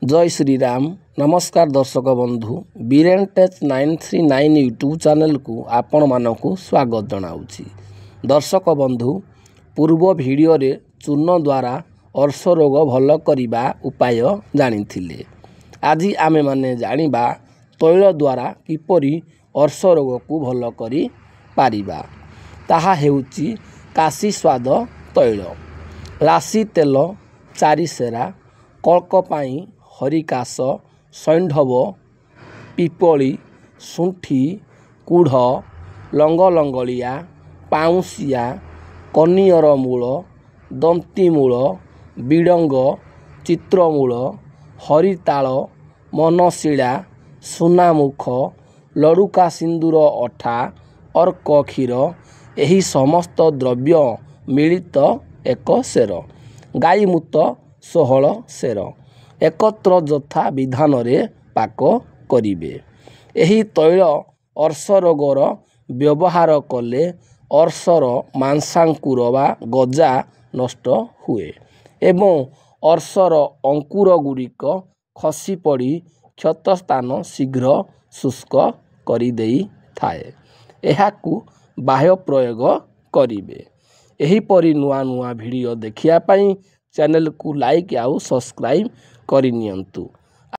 जय श्री राम। नमस्कार दर्शक बंधु, बीरेन टेच 939 यूट्यूब चैनल को आपण मानकु स्वागत जनाऊँगी। दर्शक बंधु, पूर्व वीडियो रे चूर्ण द्वारा अर्श रोग भल करने उपाय जानी। आज आमे माने जानिबा तैल द्वारा किपरि अर्श रोग को भल करि पारिबा। ताहा हेउची काशी स्वाद तैल, राशि तेल 4 सेरा, कल्कपाई, हरिकाश, सैंधव, पिपली, सुंठी, कूढ़, लंगलंगलिया, पाउंसिया, कनियर मूल, दंतीमूल, बिडंग, चित्रमूल, हरिताल, मनशिला, सुनामुख, लड़ुका सिंदूर अठा, अर्क क्षीर, एही समस्त द्रव्य मिलित एक सेर, गाईमूत 16 सेर एकत्र यथा विधान रे पाक करिवे। एही तैल अर्श रोगर व्यवहार कले अर्शर मांसांकुर वा गजा नष्ट हुए एवं अर्शर अंकुर गुड़िक खसी पड़ी क्षतस्थान शीघ्र शुष्क करि देई थाए। एहाकु बाह्य प्रयोग करिवे। एहीपरि नुआ नुआ वीडियो देखिया पई चैनल को लाइक आउ सब्सक्राइब करि नियंतु।